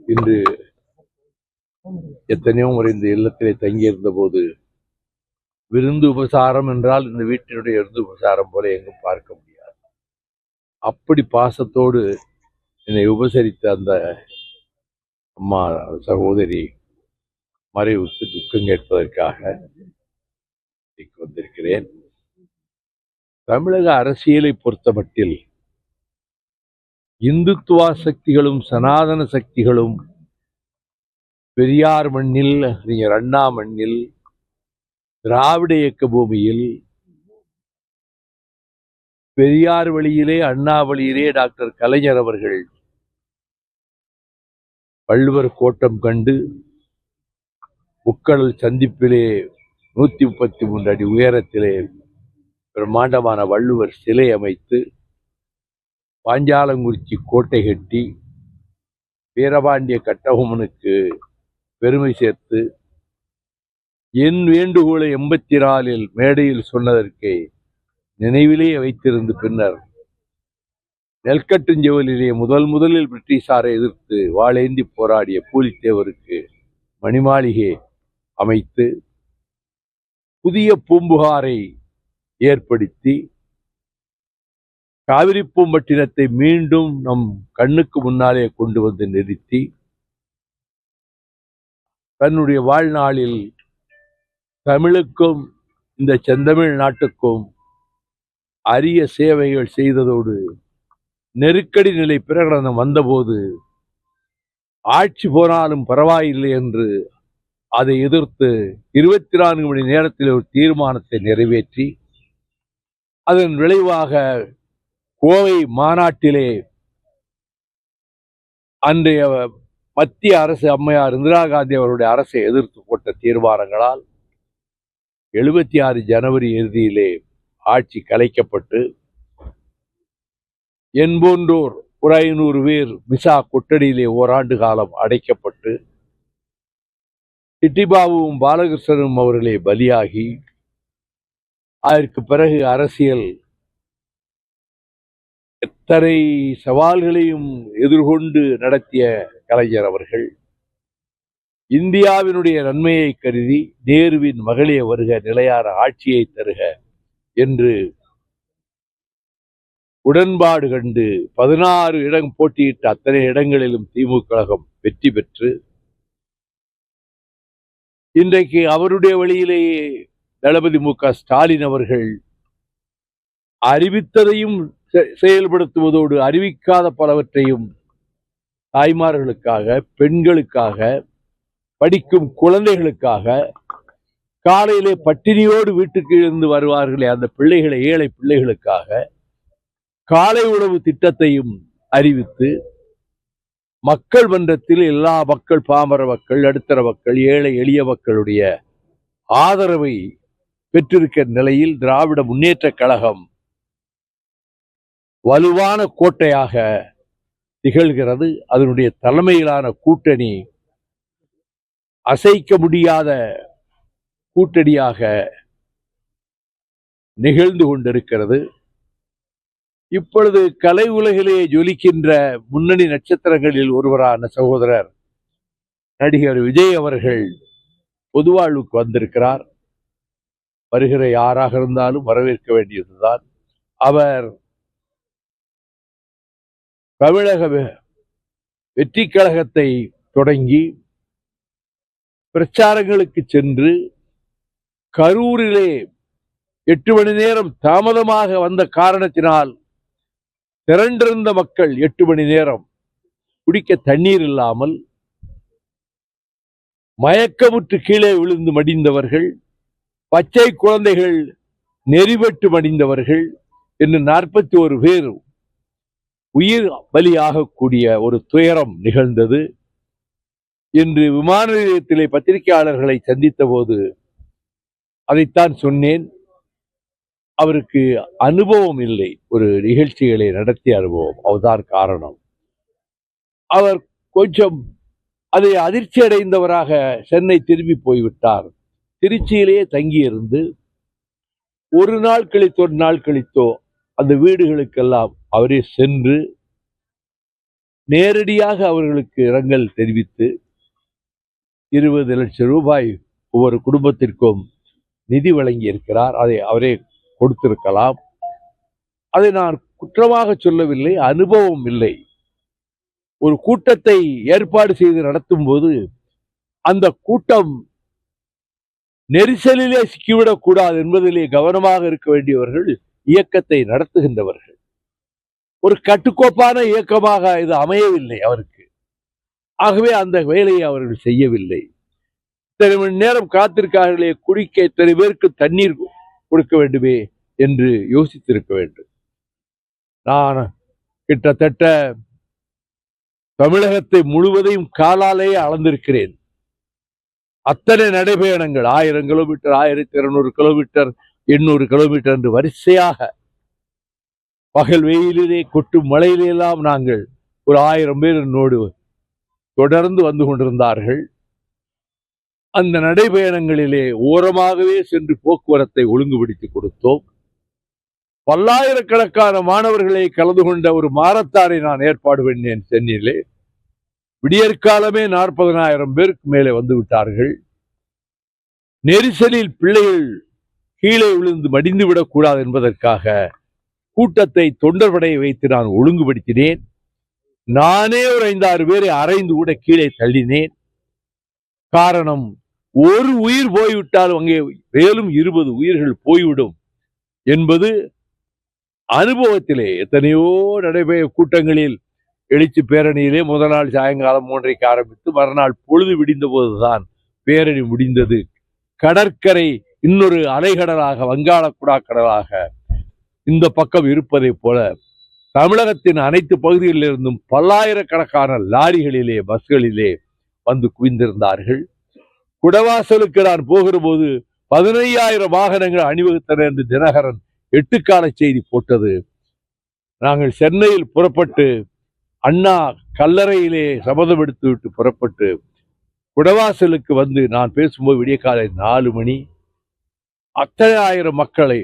இன்று எத்தனையோ முறை இந்த இல்லத்திலே தங்கியிருந்த போது விருந்து உபசாரம் என்றால் இந்த வீட்டினுடைய விருந்து உபசாரம் போல எங்கும் பார்க்க முடியாது. அப்படி பாசத்தோடு என்னை உபசரித்த அந்த அம்மா சகோதரி மறைவுக்கு துக்கம் கேட்பதற்காக வந்திருக்கிறேன். தமிழக அரசியலை பொறுத்த மட்டில் இந்துத்துவ சக்திகளும் சனாதன சக்திகளும் பெரியார் மண்ணில், அறிஞர் அண்ணா மண்ணில், திராவிட இயக்க பூமியில், பெரியார் வழியிலே அண்ணா வழியிலே டாக்டர் கலைஞர் அவர்கள் வள்ளுவர் கோட்டம் கண்டு முக்கடல் சந்திப்பிலே 133 அடி உயரத்திலே பிரம்மாண்டமான வள்ளுவர் சிலை அமைத்து பாஞ்சாலங்குறிச்சி கோட்டை கட்டி வீரபாண்டிய கட்டபொம்மனுக்கு பெருமை சேர்த்து என் வேண்டுகோளை 84 மேடையில் சொன்னதற்கு நினைவிலே வைத்திருந்து பின்னர் நெல்கட்டுஞ்செவலிலே முதலில் பிரிட்டிஷாரை எதிர்த்து வாளேந்தி போராடிய பூலித்தேவருக்கு மணிமாளிகை அமைத்து புதிய பூம்புகாரை ஏற்படுத்தி காவிரி பூம்பட்டினத்தை மீண்டும் நம் கண்ணுக்கு முன்னாலே கொண்டு வந்து நிறுத்தி தன்னுடைய வாழ்நாளில் தமிழுக்கும் இந்த செந்தமிழ் நாட்டுக்கும் அரிய சேவைகள் செய்ததோடு நெருக்கடி நிலை பிரகடனம் வந்தபோது ஆட்சி போனாலும் பரவாயில்லை என்று அதை எதிர்த்து 24 மணி நேரத்தில் ஒரு தீர்மானத்தை நிறைவேற்றி அதன் விளைவாக கோவை மாநாட்டிலே அன்றைய மத்திய அரசு அம்மையார் இந்திரா காந்தி அவருடைய அரசை எதிர்த்து போட்ட தீர்மானங்களால் 76 ஜனவரி இறுதியிலே ஆட்சி கலைக்கப்பட்டு என் போன்றோர் ஒரு 500 பேர் விசா கொட்டடியிலே ஓராண்டு காலம் அடைக்கப்பட்டு சிட்டிபாபுவும் பாலகிருஷ்ணனும் அவர்களே பலியாகி அதற்கு பிறகு அரசியல் எத்தனை சவால்களையும் எதிர்கொண்டு நடத்திய கலைஞர் அவர்கள் இந்தியாவினுடைய நன்மையை கருதி நேருவின் மகளே வருக நிலையான ஆட்சியை தருக என்று உடன்பாடு கண்டு 16 இடம் போட்டியிட்ட அத்தனை இடங்களிலும் திமுக கழகம் வெற்றி பெற்று இன்றைக்கு அவருடைய வழியிலேயே தளபதி மு.க. ஸ்டாலின் அவர்கள் அறிவித்ததையும் செயல்படுத்துவதோடு அறிவிக்காத பலவற்றையும் தாய்மார்களுக்காக, பெண்களுக்காக, படிக்கும் குழந்தைகளுக்காக, காலையிலே பட்டினியோடு வீட்டுக்கு இருந்து வருவார்களே அந்த பிள்ளைகளை, ஏழை பிள்ளைகளுக்காக காலை உணவு திட்டத்தையும் அறிவித்து மக்கள் மன்றத்தில் எல்லா மக்கள், பாமர மக்கள், நடுத்தர மக்கள், ஏழை எளிய மக்களுடைய ஆதரவை பெற்றிருக்கிற நிலையில் திராவிட முன்னேற்ற கழகம் வலுவான கோட்டையாக திகழ்கிறது. அதனுடைய தலைமையிலான கூட்டணி அசைக்க முடியாத கூட்டணியாக நிகழ்ந்து கொண்டிருக்கிறது. இப்பொழுது கலை உலகிலே ஜொலிக்கின்ற முன்னணி நட்சத்திரங்களில் ஒருவரான சகோதரர் நடிகர் விஜய் அவர்கள் பொதுவாழ்வுக்கு வந்திருக்கிறார். வருகிற யாராக இருந்தாலும் வரவேற்க வேண்டியதுதான். அவர் தமிழக வெற்றி கழகத்தை தொடங்கி பிரச்சாரங்களுக்கு சென்று கரூரிலே 8 மணி நேரம் தாமதமாக வந்த காரணத்தினால் திரண்டிருந்த மக்கள் 8 மணி நேரம் குடிக்க தண்ணீர் இல்லாமல் மயக்கமுற்று கீழே விழுந்து மடிந்தவர்கள், பச்சை குழந்தைகள் நெறிபட்டு மடிந்தவர்கள் என்று 41 பேர் உயிர் பலியாகக்கூடிய ஒரு துயரம் நிகழ்ந்தது. இன்று விமான நிலையத்திலே பத்திரிகையாளர்களை சந்தித்த போது அதைத்தான் சொன்னேன். அவருக்கு அனுபவம் இல்லை, ஒரு நிகழ்ச்சிகளை நடத்திய அனுபவம், அதுதான் காரணம். அவர் கொஞ்சம் அதை அதிர்ச்சி அடைந்தவராக சென்னை திரும்பி போய்விட்டார். திருச்சியிலேயே தங்கியிருந்து ஒரு நாள் கழித்தோ அந்த வீடுகளுக்கெல்லாம் அவரே சென்று நேரடியாக அவர்களுக்கு இரங்கல் தெரிவித்து 20 லட்சம் ரூபாய் ஒவ்வொரு குடும்பத்திற்கும் நிதி வழங்கி இருக்கிறார். அதை அவரே கொடுத்திருக்கலாம். அதை நான் குற்றமாக சொல்லவில்லை, அனுபவம் இல்லை. ஒரு கூட்டத்தை ஏற்பாடு செய்து நடத்தும் போது அந்த கூட்டம் நெரிசலிலே சிக்கிவிடக் கூடாது என்பதிலே கவனமாக இருக்க வேண்டியவர்கள் இயக்கத்தை நடத்துகின்றவர்கள். ஒரு கட்டுக்கோப்பான இயக்கமாக இது அமையவில்லை அவருக்கு. ஆகவே அந்த வேலையை அவர்கள் செய்யவில்லை. இத்தனை மணி நேரம் காத்திருக்கார்களே, குடிக்க இத்தனை பேருக்கு தண்ணீர் கொடுக்க வேண்டுமே என்று யோசித்திருக்க வேண்டும். நான் கிட்டத்தட்ட தமிழகத்தை முழுவதையும் காலாலேயே அளந்திருக்கிறேன். அத்தனை நடைபயணங்கள் 1000 கிலோமீட்டர், 1200 கிலோமீட்டர், 800 கிலோமீட்டர் என்று வரிசையாக பகல் வெயிலிலே கொட்டும் மழையிலெல்லாம் நாங்கள் ஒரு 1000 பேர் என்னோடு தொடர்ந்து வந்து கொண்டிருந்தார்கள். அந்த நடைபயணங்களிலே ஓரமாகவே சென்று போக்குவரத்தை ஒழுங்குபடுத்தி கொடுத்தோம். பல்லாயிரக்கணக்கான மாணவர்களை கலந்து கொண்ட ஒரு மாரத்தானை நான் ஏற்பாடு பண்ணேன் சென்னையிலே. விடியற்காலமே 40,000 பேருக்கு மேலே வந்து விட்டார்கள். நெரிசலில் பிள்ளைகள் கீழே விழுந்து மடிந்து விடக்கூடாது என்பதற்காக கூட்டத்தை தொண்டர்படையை வைத்து நான் ஒழுங்குபடுத்தினேன். நானே ஒரு 5-6 பேரை அரைந்து கூட கீழே தள்ளினேன். காரணம், ஒரு உயிர் போய்விட்டால் அங்கே மேலும் 20 உயிர்கள் போய்விடும் என்பது அனுபவத்திலே. எத்தனையோ நடைபெற கூட்டங்களில் எழுச்சி பேரணியிலே முதல் நாள் சாயங்காலம் 3:30 ஆரம்பித்து மறுநாள் பொழுது விடிந்த போதுதான் பேரணி முடிந்தது. கடற்கரை இன்னொரு அலைகடலாக, வங்காள குடாக்கடலாக இந்த பக்கம் இருப்பதை போல தமிழகத்தின் அனைத்து பகுதிகளில் இருந்தும் பல்லாயிரக்கணக்கான லாரிகளிலே, பஸ்களிலே வந்து குவிந்திருந்தார்கள். குடவாசலுக்கு நான் போகிற போது 15,000 வாகனங்கள் அணிவகுத்தன என்று தினகரன் 8 கால செய்தி போட்டது. நாங்கள் சென்னையில் புறப்பட்டு அண்ணா கல்லறையிலே சபதம் எடுத்து விட்டு புறப்பட்டு குடவாசலுக்கு வந்து நான் பேசும்போது விடிய காலை 4 மணி. அத்தனை ஆயிரம் மக்களை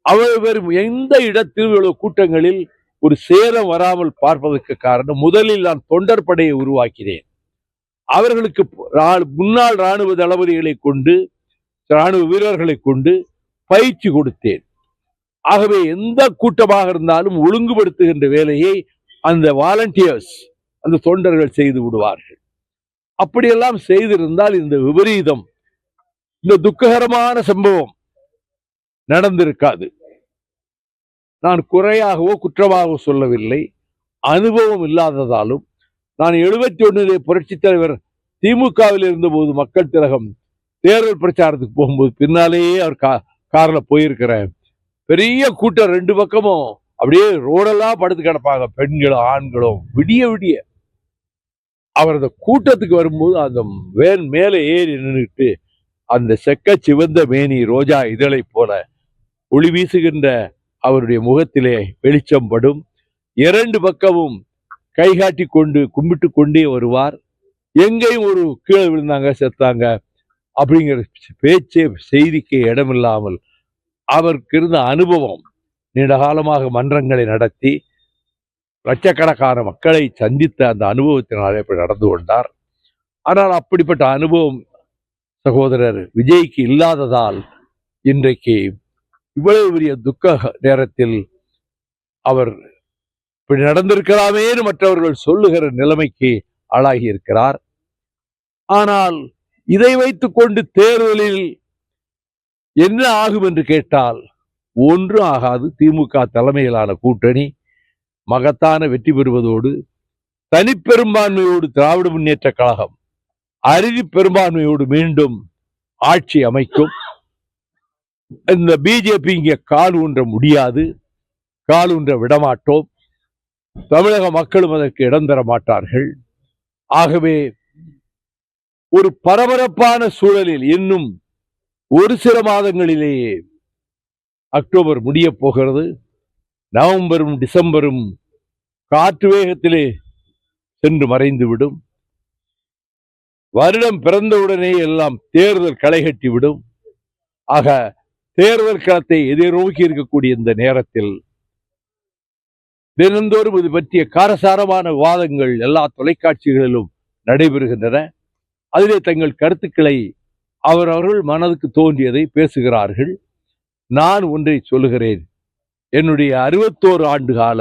அவர் எந்த இடத்தில் உள்ள கூட்டங்களில் ஒரு சேலம் வராமல் பார்ப்பதற்கு காரணம், முதலில் நான் தொண்டர் படையை உருவாக்கினேன். அவர்களுக்கு முன்னாள் ராணுவ தளபதிகளை கொண்டு, ராணுவ வீரர்களை கொண்டு பயிற்சி கொடுத்தேன். ஆகவே எந்த கூட்டமாக இருந்தாலும் ஒழுங்குபடுத்துகின்ற வேலையை அந்த வாலண்டியர்ஸ், அந்த தொண்டர்கள் செய்து விடுவார்கள். அப்படியெல்லாம் செய்திருந்தால் இந்த விபரீதம், இந்த துக்ககரமான சம்பவம் நடந்திருக்காது. நான் குறையாகவோ குற்றமாகவோ சொல்லவில்லை. அனுபவம் இல்லாததாலும், நான் 71 புரட்சித் தலைவர் திமுகவில் இருந்தபோது மக்கள் திலகம் தேர்தல் பிரச்சாரத்துக்கு போகும்போது பின்னாலேயே அவர் கார்ல போயிருக்கிறேன். பெரிய கூட்டம், 2 பக்கமும் அப்படியே ரோடெல்லாம் படுத்து கிடப்பாங்க, பெண்களும் ஆண்களும். விடிய விடிய அவர் கூட்டத்துக்கு வரும்போது அந்த வேன் மேலே ஏறி நின்றுட்டு அந்த செக்க சிவந்த மேனி ரோஜா இதழை போல ஒளி வீசுகின்ற அவருடைய முகத்திலே வெளிச்சம் படும். 2 பக்கமும் கைகாட்டி கொண்டு கும்பிட்டு கொண்டே வருவார். எங்கேயும் ஒரு கீழே விழுந்தாங்க, செத்தாங்க அப்படிங்கிற பேச்சே, செய்திக்கு இடமில்லாமல் அவருக்கு இருந்த அனுபவம், நீண்ட காலமாக மன்றங்களை நடத்தி லட்சக்கணக்கான மக்களை சந்தித்த அந்த அனுபவத்தினாலே இப்படி நடந்து கொண்டார். ஆனால் அப்படிப்பட்ட அனுபவம் சகோதரர் விஜய்க்கு இல்லாததால் இன்றைக்கு இவ்வளவு பெரிய துக்க நேரத்தில் அவர் இப்படி நடந்திருக்கலாமே மற்றவர்கள் சொல்லுகிற நிலைமைக்கு ஆளாகி இருக்கிறார். ஆனால் இதை வைத்துக் கொண்டு தேர்தலில் என்ன ஆகும் என்று கேட்டால் ஒன்றும் ஆகாது. திமுக தலைமையிலான கூட்டணி மகத்தான வெற்றி பெறுவதோடு, தனிப்பெரும்பான்மையோடு திராவிட முன்னேற்ற கழகம் அறுதி பெரும்பான்மையோடு மீண்டும் ஆட்சி அமைக்கும். இந்த பிஜேபி இங்கே கால் ஊன்ற முடியாது, கால் ஊன்ற விடமாட்டோம். தமிழக மக்களும் அதற்கு இடம் தர மாட்டார்கள். ஆகவே ஒரு பரபரப்பான சூழலில் இன்னும் ஒரு சில மாதங்களிலேயே அக்டோபர் முடிய போகிறது. நவம்பரும் டிசம்பரும் காற்று வேகத்திலே சென்று மறைந்துவிடும். வருடம் பிறந்தவுடனே எல்லாம் தேர்தல் களை கட்டிவிடும். ஆக தேர்தல் களத்தை எதிர்நோக்கி இருக்கக்கூடிய இந்த நேரத்தில் தினந்தோறும் இது பற்றிய காரசாரமான விவாதங்கள் எல்லா தொலைக்காட்சிகளிலும் நடைபெறுகின்றன. அதிலே தங்கள் கருத்துக்களை அவரவர்கள் மனதுக்கு தோன்றியதை பேசுகிறார்கள். நான் ஒன்றை சொல்லுகிறேன். என்னுடைய 61 ஆண்டு கால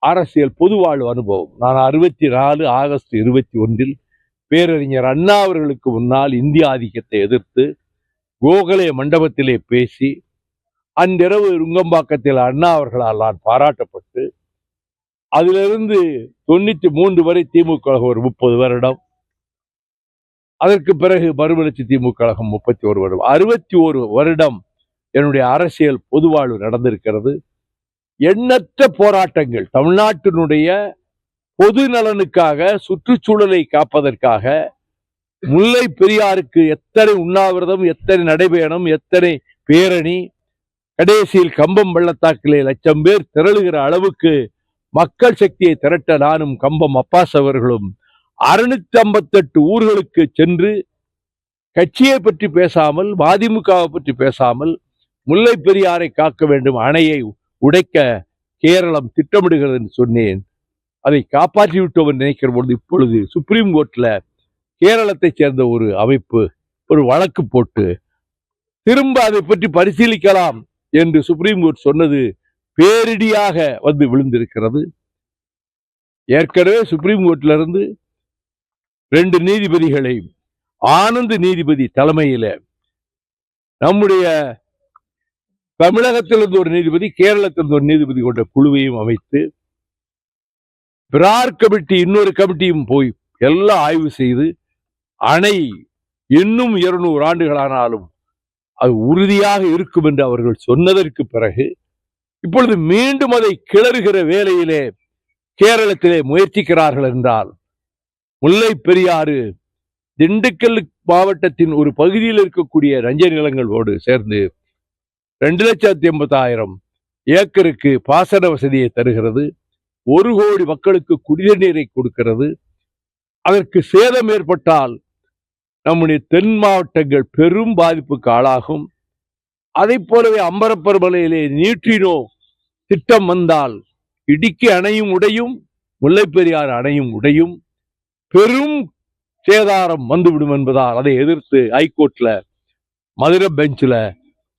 அரசியல் பொதுவாழ்வு அனுபவம். நான் 64 ஆகஸ்ட் 21 பேரறிஞர் அண்ணா அவர்களுக்கு முன்னால் இந்திய ஆதிக்கத்தை எதிர்த்து கோகலே மண்டபத்திலே பேசி அன்றிரவு நுங்கம்பாக்கத்தில் அண்ணா அவர்களால் நான் பாராட்டப்பட்டு அதிலிருந்து 93 வரை திமுக ஒரு 30 வருடம், அதற்கு பிறகு மறுமலர்ச்சி திமுக கழகம் 31 வருடம், 61 வருடம் என்னுடைய அரசியல் பொதுவாழ்வு நடந்திருக்கிறது. எண்ணற்ற போராட்டங்கள் தமிழ்நாட்டினுடைய பொது நலனுக்காக, சுற்றுச்சூழலை காப்பதற்காக, முல்லை பெரியாருக்கு எத்தனை உண்ணாவிரதம், எத்தனை நடைபயணம், எத்தனை பேரணி, கடைசியில் கம்பம் பள்ளத்தாக்கிலே 1,00,000 பேர் திரளுகிற அளவுக்கு மக்கள் சக்தியை திரட்ட நானும் கம்பம் அப்பாஸ் அவர்களும் 658 ஊர்களுக்கு சென்று கட்சியை பற்றி பேசாமல், மதிமுகவை பற்றி பேசாமல், முல்லை பெரியாரை காக்க வேண்டும், அணையை உடைக்க கேரளம் திட்டமிடுகிறது என்று சொன்னேன். அதை காப்பாற்றி விட்டோம் என்று நினைக்கிற பொழுது இப்பொழுது சுப்ரீம் கோர்ட்ல கேரளத்தை சேர்ந்த ஒரு அமைப்பு ஒரு வழக்கு போட்டு திரும்ப அதை பற்றி பரிசீலிக்கலாம் என்று சுப்ரீம் கோர்ட் சொன்னது பேரிடியாக வந்து விழுந்திருக்கிறது. ஏற்கனவே சுப்ரீம் கோர்ட்ல இருந்து 2 நீதிபதிகளை ஆனந்த் நீதிபதி தலைமையில நம்முடைய தமிழகத்திலிருந்து ஒரு நீதிபதி, கேரளத்திலிருந்து ஒரு நீதிபதி கொண்ட குழுவையும் அமைத்து பிரார் கமிட்டி இன்னொரு கமிட்டியும் போய் எல்லாம் ஆய்வு செய்து அணை இன்னும் 200 ஆண்டுகளானாலும் அது உறுதியாக இருக்கும் என்று அவர்கள் சொன்னதற்கு பிறகு இப்பொழுது மீண்டும் அதை கிளறுகிற வேளையிலே கேரளத்திலே முயற்சிக்கிறார்கள் என்றால், முல்லை பெரியாறு திண்டுக்கல் மாவட்டத்தின் ஒரு பகுதியில் இருக்கக்கூடிய ரஞ்ச நிலங்களோடு சேர்ந்து 2,80,000 ஏக்கருக்கு பாசன வசதியை தருகிறது. 1 கோடி மக்களுக்கு குடிநீர் நீரை கொடுக்கிறது. அதற்கு சேதம் ஏற்பட்டால் நம்முடைய தென் மாவட்டங்கள் பெரும் பாதிப்புக்கு ஆளாகும். அதை போலவே அம்பரப்பர் மலையிலே நியூட்ரினோ திட்டம் வந்தால் இடுக்கி அணையும் உடையும், முல்லை பெரியாறு அணையும் உடையும், பெரும் சேதாரம் வந்துவிடும் என்பதால் அதை எதிர்த்து ஹைகோர்ட்ல மதுரை பெஞ்சில்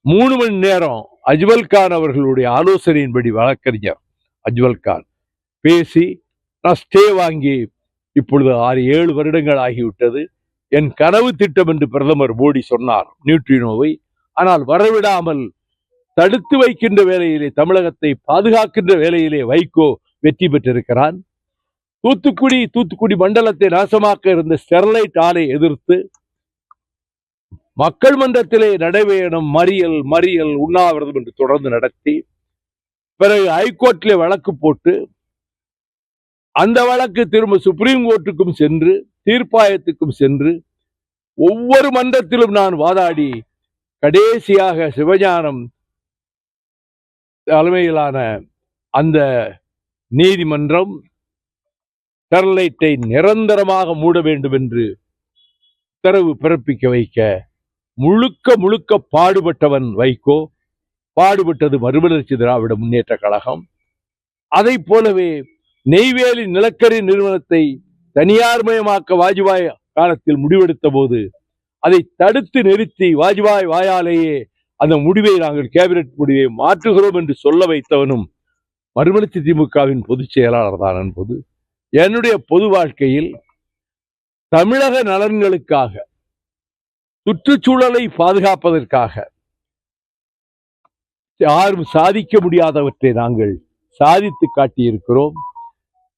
3 மணி நேரம் அஜ்மல் கான் அவர்களுடைய ஆலோசனையின்படி வழக்கறிஞர் அஜ்மல் கான் பேசி நான் ஸ்டே வாங்கி இப்பொழுது 6-7 வருடங்கள் ஆகிவிட்டது. என் கனவு திட்டம் என்று பிரதமர் மோடி சொன்னார் நியூட்ரினோவை. ஆனால் வரவிடாமல் தடுத்து வைக்கின்ற வேலையிலே, தமிழகத்தை பாதுகாக்கின்ற வேலையிலே வைகோ வெற்றி பெற்றிருக்கிறான். தூத்துக்குடி மண்டலத்தை நாசமாக்க இருந்த ஸ்டெர்லைட் ஆலை எதிர்த்து மக்கள் மன்றத்திலே நடைபயணம், மறியல் உண்ணாவிரதம் என்று தொடர்ந்து நடத்தி பிறகு ஹைகோர்ட்டிலே வழக்கு போட்டு அந்த வழக்கு திரும்ப சுப்ரீம் கோர்ட்டுக்கும் சென்று தீர்ப்பாயத்துக்கும் சென்று ஒவ்வொரு மன்றத்திலும் நான் வாதாடி கடைசியாக சிவஞானம் தலைமையிலான அந்த நீதிமன்றம் ஸ்டெர்லைட்டை நிரந்தரமாக மூட வேண்டும் என்று உத்தரவு பிறப்பிக்க வைக்க முழுக்க பாடுபட்டவன் வைகோ, பாடுபட்டது மறுமலர்ச்சி திராவிட முன்னேற்ற கழகம். அதை போலவே நெய்வேலி நிலக்கரி நிறுவனத்தை தனியார் மயமாக்க வாஜ்பாய் காலத்தில் முடிவெடுத்த போது அதை தடுத்து நிறுத்தி வாஜ்பாய் வாயாலேயே அந்த முடிவை நாங்கள் கேபினெட் முடிவை மாற்றுகிறோம் என்று சொல்ல வைத்தவனும் மறுமலர்ச்சி திமுகவின் பொதுச் செயலாளர் தான் என்பது என்னுடைய பொது வாழ்க்கையில் தமிழக நலன்களுக்காக, சுற்றுச்சூழலை பாதுகாப்பதற்காக யாரும் சாதிக்க முடியாதவற்றை நாங்கள் சாதித்து காட்டியிருக்கிறோம்.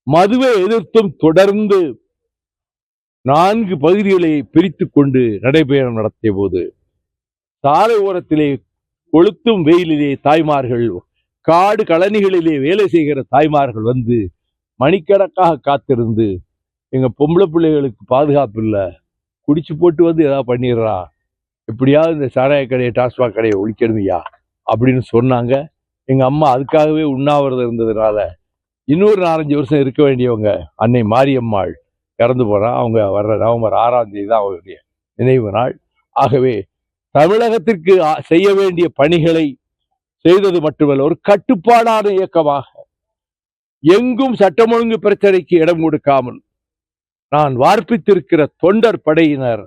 மதுவை எதிர்த்தும் தொடர்ந்து 4 பகுதிகளை பிரித்துக் கொண்டு நடைபயணம் நடத்திய போது சாலை ஓரத்திலே கொளுத்தும் வெயிலிலே தாய்மார்கள், காடு கழனிகளிலே வேலை செய்கிற தாய்மார்கள் வந்து மணிக்கணக்காக காத்திருந்து எங்க பொம்பளை பிள்ளைகளுக்கு பாதுகாப்பு இல்லை, குடிச்சு போட்டு வந்து ஏதாவது பண்ணிடுறா, எப்படியாவது இந்த சாராய கடையை, டாஸ்மாக் கடையை ஒழிக்கணுமையா அப்படின்னு சொன்னாங்க. எங்க அம்மா அதுக்காகவே உண்ணாவிரதம் இருந்ததுனால இன்னொரு 4-5 வருஷம் இருக்க வேண்டியவங்க அன்னை மாரியம்மாள் இறந்து போனா. அவங்க வர்ற நவம்பர் 6ஆம் தேதி தான் அவருடைய நினைவு நாள். ஆகவே தமிழகத்திற்கு செய்ய வேண்டிய பணிகளை செய்தது மட்டுமல்ல, ஒரு கட்டுப்பாடான இயக்கமாக எங்கும் சட்டம் ஒழுங்கு பிரச்சனைக்கு இடம் கொடுக்காமல் நான் வார்ப்பித்திருக்கிற தொண்டர் படையினர்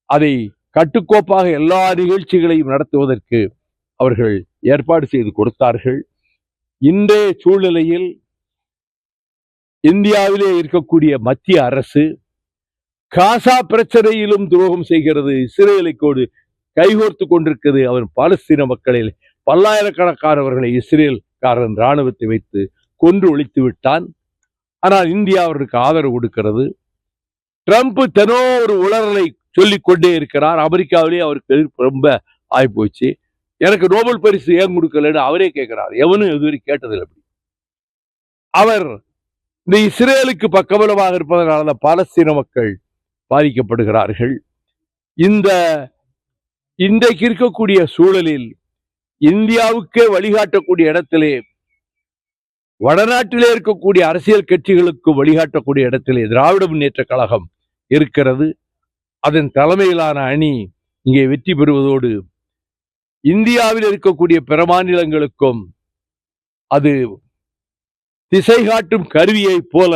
அதை கட்டுக்கோப்பாக எல்லா நிகழ்ச்சிகளையும் நடத்துவதற்கு அவர்கள் ஏற்பாடு செய்து கொடுத்தார்கள். இன்றைய சூழ்நிலையில் இந்தியாவிலே இருக்கக்கூடிய மத்திய அரசு காசா பிரச்சனையிலும் துரோகம் செய்கிறது. இஸ்ரேலை கோடு கைகோர்த்து கொண்டிருக்கிறது. அவன் பாலஸ்தீன மக்களில் பல்லாயிரக்கணக்கானவர்களை இஸ்ரேல்காரன் ராணுவத்தை வைத்து கொன்று ஒழித்து விட்டான். ஆனால் இந்தியா அவருக்கு ஆதரவு கொடுக்கிறது. ட்ரம்ப் தினோ ஒரு உளறலை சொல்லிக் கொண்டே இருக்கிறார். அமெரிக்காவிலேயே அவருக்கு எதிர்ப்பு ரொம்ப ஆகிப்போச்சு. எனக்கு நோபல் பரிசு ஏன் கொடுக்கலன்னு அவரே கேட்கிறார். எவனும் இதுவரை கேட்டதில்லை. அவர் இந்த இஸ்ரேலுக்கு பக்கபலமாக இருப்பதனால பாலஸ்தீன மக்கள் பாதிக்கப்படுகிறார்கள். இன்றைக்கு இருக்கக்கூடிய சூழலில் இந்தியாவுக்கே வழிகாட்டக்கூடிய இடத்திலே, வடநாட்டிலே இருக்கக்கூடிய அரசியல் கட்சிகளுக்கு வழிகாட்டக்கூடிய இடத்திலே திராவிட முன்னேற்ற கழகம் இருக்கிறது. அதன் தலைமையிலான அணி இங்கே வெற்றி பெறுவதோடு இந்தியாவில் இருக்கக்கூடிய பிற மாநிலங்களுக்கும் அது திசை காட்டும் கருவியை போல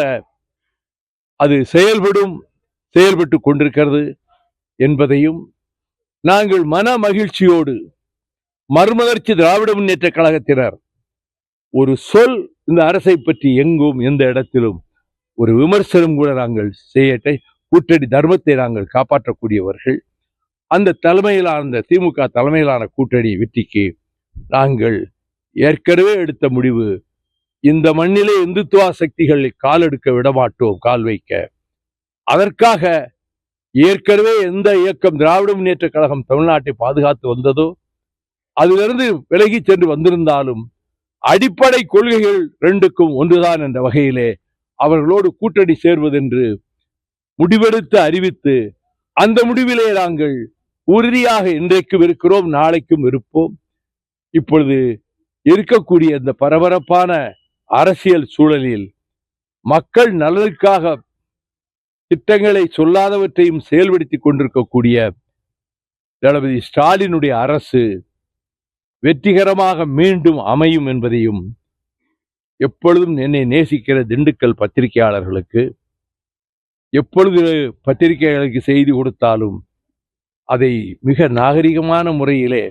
அது செயல்பட்டு கொண்டிருக்கிறது என்பதையும் நாங்கள் மன மகிழ்ச்சியோடு மறுமலர்ச்சி திராவிட முன்னேற்ற கழகத்தினர் ஒரு சொல் இந்த அரசை பற்றி எங்கும் எந்த இடத்திலும் ஒரு விமர்சனம் கூட நாங்கள் செய்யட்டை கூட்டணி தர்மத்தை நாங்கள் காப்பாற்றக்கூடியவர்கள். அந்த தலைமையிலான அந்த திமுக தலைமையிலான கூட்டணி வெற்றிக்கு நாங்கள் ஏற்கனவே எடுத்த முடிவு, இந்த மண்ணிலே இந்துத்துவ சக்திகளை கால் எடுக்க விடமாட்டோம், கால் வைக்க. அதற்காக ஏற்கனவே எந்த இயக்கம் திராவிட முன்னேற்ற கழகம் தமிழ்நாட்டை பாதுகாத்து வந்ததோ அதிலிருந்து விலகி சென்று வந்திருந்தாலும் அடிப்படை கொள்கைகள் ரெண்டுக்கும் ஒன்றுதான் என்ற வகையிலே அவர்களோடு கூட்டணி சேர்வதென்று முடிவெடுத்து அறிவித்து அந்த முடிவிலே நாங்கள் உறுதியாக இன்றைக்கும் இருக்கிறோம், நாளைக்கும் இருப்போம். இப்பொழுது இருக்கக்கூடிய இந்த பரபரப்பான அரசியல் சூழலில் மக்கள் நலனுக்காக திட்டங்களை சொல்லாதவற்றையும் செயல்படுத்திக் கொண்டிருக்கக்கூடிய தளபதி ஸ்டாலினுடைய அரசு வெற்றிகரமாக மீண்டும் அமையும் என்பதையும் எப்பொழுதும் என்னை நேசிக்கிற திண்டுக்கல் பத்திரிகையாளர்களுக்கு, எப்பொழுது பத்திரிகைகளுக்கு செய்தி கொடுத்தாலும் அதை மிக நாகரிகமான முறையிலே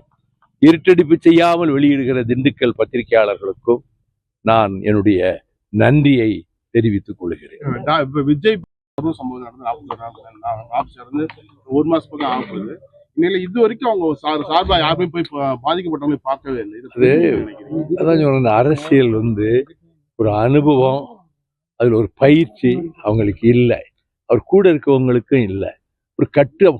இருட்டடிப்பு செய்யாமல் வெளியிடுகிற திண்டுக்கல் பத்திரிகையாளர்களுக்கும் நான் என்னுடைய நன்றியை தெரிவித்துக் கொள்கிறேன். விஜய் சம்பவம் நடந்து ஒரு மாசம் பக்கம் ஆகப்படுது. இது வரைக்கும் அவங்க சார்பா யாருமே போய் பாதிக்கப்பட்டவங்க பார்க்கவே இல்லை. அதான் சொல்றேன், அரசியல் ஒரு அனுபவம், அதுல ஒரு பயிற்சி அவங்களுக்கு இல்லை, அவர் கூட இருக்கவங்களுக்கும் இல்லை. ஒரு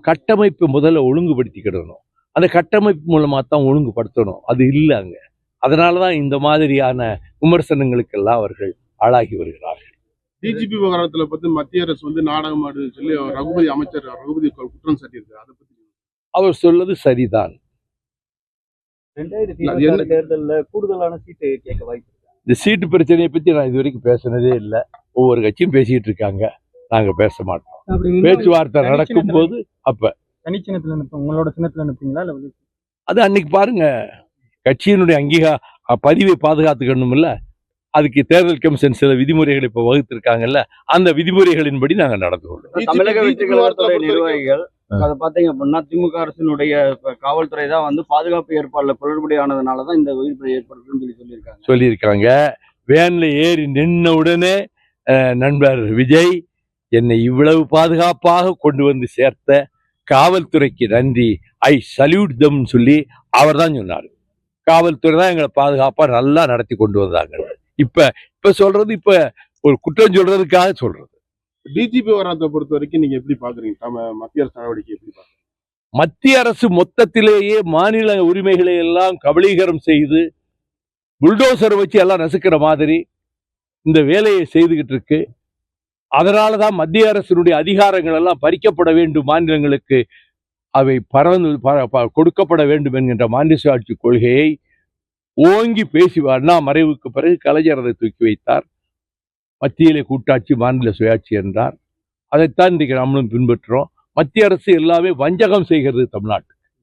கட்டமைப்பு முதல்ல ஒழுங்குபடுத்திக்கிடணும். அந்த கட்டமைப்பு மூலமா தான் ஒழுங்குபடுத்தணும். அது இல்லை அங்க. அதனாலதான் இந்த மாதிரியான விமர்சனங்களுக்கெல்லாம் அவர்கள் ஆளாகி வருகிறார்கள். டிஜிபி விவகாரத்துல பத்தி மத்திய அரசு நாடகமாடு சொல்லி அமைச்சர் ரகுபதி குற்றம் சாட்டியிருக்காரு. அதை பத்தி அவர் சொல்வது சரிதான். 2024 தேர்தல்ல கூடுதலான சீட்டு கேட்க வாய்ப்பு. இந்த சீட்டு பிரச்சனையை பத்தி நான் இது வரைக்கும் பேசினதே இல்லை. ஒவ்வொரு கட்சியும் பேசிட்டு இருக்காங்க, நாங்க பேச மாட்டோம். பேச்சுவார்த்தை நடக்கும் போது அப்ப தனிச்சின்னத்துல உங்களோட சின்னத்துல நிற்பீங்களா? அது அன்னைக்கு பாருங்க, கட்சியினுடைய பதிவை பாதுகாத்துக்கணும் இல்ல, அதுக்கு தேர்தல் கமிஷன் சில விதிமுறைகளை இப்ப வகுத்திருக்காங்கல்ல, அந்த விதிமுறைகளின்படி நாங்க நடந்து கொள்றோம். தமிழக வெற்றி கழகத்துறை நிர்வாகிகள் அதை பாத்தீங்க அப்படின்னா திமுக அரசினுடைய காவல்துறை தான் பாதுகாப்பு ஏற்பாடுல குளறுபடியானதுனாலதான் இந்த உயிர்ப்பை ஏற்படுத்துன்னு சொல்லியிருக்காங்க. வேன்ல ஏறி நின்ன உடனே நண்பர் விஜய் என்னை இவ்வளவு பாதுகாப்பாக கொண்டு வந்து சேர்த்த காவல்துறைக்கு நன்றி, ஐ சல்யூட் தம் சொல்லி அவர் தான் சொன்னார். காவல்துறை தான் எங்களை பாதுகாப்பா நல்லா நடத்தி கொண்டு வந்தாங்க. இப்ப சொல்றது இப்ப ஒரு குற்றம் சொல்றதுக்காக சொல்றது. டிஜிபி விவகாரத்தை பொறுத்த வரைக்கும் நீங்க எப்படி பாக்குறீங்க? மத்திய அரசு நடவடிக்கை எப்படி பாக்குறீங்க? மத்திய அரசு மொத்தத்திலேயே மாநில உரிமைகளை எல்லாம் கபலீகரம் செய்து புல்டோசர் வச்சு எல்லாம் நசுக்கிற மாதிரி இந்த வேலையை செய்துகிட்டு இருக்கு. அதனாலதான் மத்திய அரசினுடைய அதிகாரங்கள் எல்லாம் பறிக்கப்பட வேண்டும், மாநிலங்களுக்கு அவை கொடுக்கப்பட வேண்டும் என்கின்ற மாநில சுயாட்சி கொள்கையை ஓங்கி பேசி அண்ணா மறைவுக்கு பிறகு கலைஞர் அதை தூக்கி வைத்தார். மத்தியிலே கூட்டாட்சி, மாநில சுயாட்சி என்றார். அதைத்தான் இன்றைக்கு நம்மளும் பின்பற்றுறோம். மத்திய அரசு எல்லாமே வஞ்சகம் செய்கிறது தமிழ்நாட்டு.